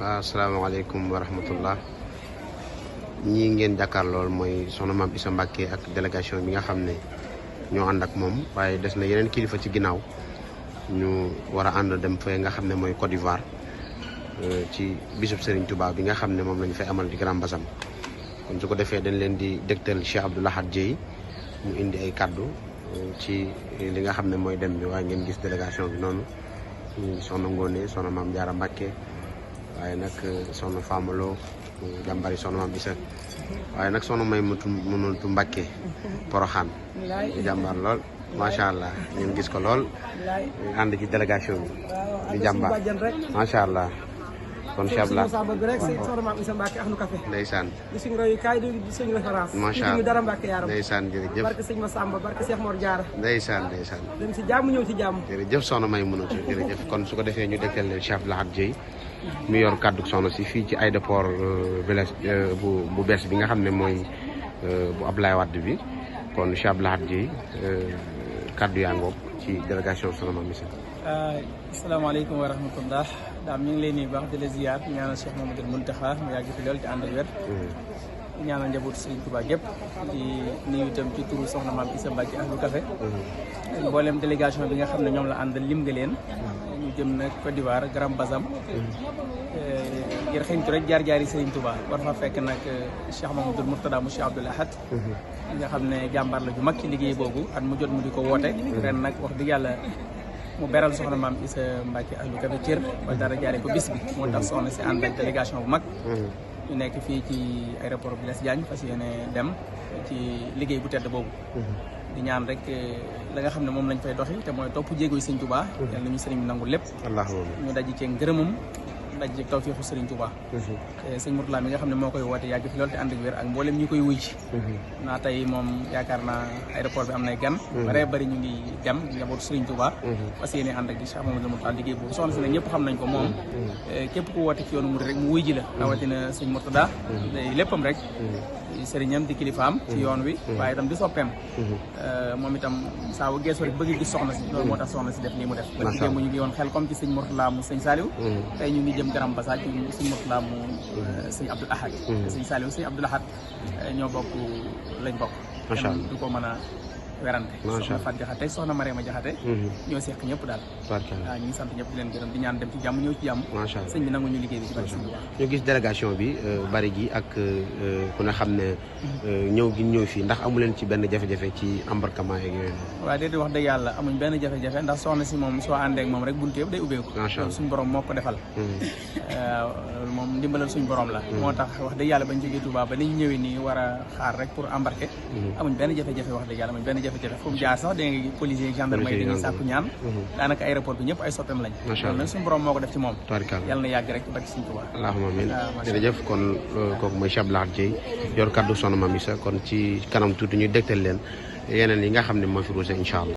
asalaamaaleykum wa rahmatullah. ñii ngeen jàkkaar lool mooy soxna Mame Issa Mbacké ak délégation bi nga xam ne ñoo ànd ak moom waaye des na yeneen kilifa ci ginnaaw ñu war a ànd dem fee nga xam ne mooy Côte d'Ivoire ci bisub Serigne Touba bi nga xam ne moom lañu fay amal di Grand Bassam. kon su ko defee dañ leen di dégtal Cheikh Abdou Lahad Dieye mu indi ay kaddu ci li nga xam ne mooy dem bi waaye ngeen gis délégation bi noonu soxna Ngone soxna Mame Diarra Mbacké waaye nag soxna Famalo jàmbari soxna Mame Issa waaye nag soxna Maymunatu Mbacké Porokhane jàmbar lool macha allah ngeen gis ko lool ànd ci délégation bi di jàmbar macha allah. kon Cheikh Abdou Lahad bëgg rek soxna Mame Issa Mbacké Ahlu Café ndeysaan di suñu royukaay di suñu référence macha allah ñu dara Mbacké yaaram ndeysaan jërëjëf barke sëñ Massamba barke Cheikh Mor Diarra ndeysaan ndeysaan dem si jàmm ñëw si jàmm jërëjëf soxna Maymunatu jërëjëf kon su ko defee ñu dégtal leen Cheikh Abdou Lahad Dieye mu yor kaddu soxna si fii ci aéroport village bu bees bi nga xam ne mooy bu Abdoulaye Wade bi kon Cheikh Abdou Lahad Dieye kaddu yaa ngoog ci délégation soxna Mame Issa. asalaamaaleykum wa rahmatullah daam ñu ngi leen di baax di la ziar ñaanal Cheikh Mamadou Mountakha mu yàgg fi lool ci ànd ak wér ñaanal njabootu Serigne Touba gépp di nuyu itam ci turu soxna Mame Issa Mbacké Ahlu Café mboolem délégation bi nga xam ne ñoom la àndal lim nga leen ñu jëm nag Côte d'Ivoire Grand Bassam ngir xëñtu rek jaar-jaari Serigne Touba war fa fekk nag Cheikh Mamadou Mourtada mu Cheikh Abdou Lahad nga xam ne jàmbaar la ju mag ci liggéey boobu at mu jot mu di ko woote ren nag wax dëgg yàlla mu beral soxna Mame Issa Mbacké Ahlu Café cër ba dara jaaree ko bis bi moo tax soxna si ànd ak délégation bu mag ñu nekk fii ci aéroport Blaise Diagne fas yéene dem ci liggéey bu tedd boobu di ñaan rek la nga xam ne moom lañ fay doxi te mooy topp jéego yi Sëñ Touba yàlla nañu sëriñ bi nangul lépp ñu daji cee ngërëmam daji ci tawfeexu Sëriñ Touba sëñ Mourtala mi nga xam ne moo koy woote yàgg fi loolu te ànd ak wér ak mboolem ñi koy wuy ci naa tey moom yaakaar naa aéroport bi am nay gan bare bari ñu ngi dem njabootu Sëriñ Touba parce que yéene ànd ak di Cheikh Mamadou Mourtala liggéey boobu soxna si ne ñëpp xam nañ ko moom képp ku woote ci yoonu murid rek mu wuy ji la rawatina sëñ Mourtada day léppam rek sëriñam di kilifaam ci yoon wi waaye itam di soppeem moom itam saa bu geesoo rek bëgg gis soxna si loolu moo tax soxna si def lii mu def ba jigéen mu ñu ngi woon xel comme ci sëñ Mourtala mu sëñ Saliou tey ñu ngi jëm Grand Bassam ci sëñ Mourtala mu sëñ Abdou Lahad sëñ Saliou sëñ Abdou Lahad ñoo bokk lañ bokk du ko mën a werante soxna Fat Jaxate soxna Mariama Jaxate ñoo seq ñëpp daal waaw ñu ngi sant ñëpp di leen gërëm di ñaan dem ci jàmm ñëw ci jàmm sëñ bi nangu ñu liggéey bi ci barke ñu gis délégation bi bari gi ak ku ne xam ne ñëw gi ñëw fii ndax amu leen ci benn jafe-jafe ci embarquement yeeg yooyu waaw déedéet wax dëgg yàlla amuñ benn jafe-jafe ndax soxna si moom soo àndee ak moom rek buntu yëpp day ubbeeku loolu suñu borom moo ko defal loolu moom ndimbalal suñu borom la moo tax wax dëgg yàlla bañ jógee Touba ba niñ ñëwee nii war a xaar rek pour embarquer amuñ benn jafe-jafe wax dëgg yàlla amuñ benn jafe-jafe fu mu jaar sax da nga policier gendarmerie dañuy sàkku ñaan daanaka aéroport bi ñëpp ay soppeem lañ loolu nag suñu borom moo ko def ci moom yàlla na yàgg rek ci barke Sëriñ Touba allahumma amiin jërëjëf kon kooku mooy Cheikh Abdou Lahad Dieye yor kaddu soxna Mame Issa kon ci kanam tuuti ñu dégtal leen yeneen yi nga xam ne moo fi ruuse incha allah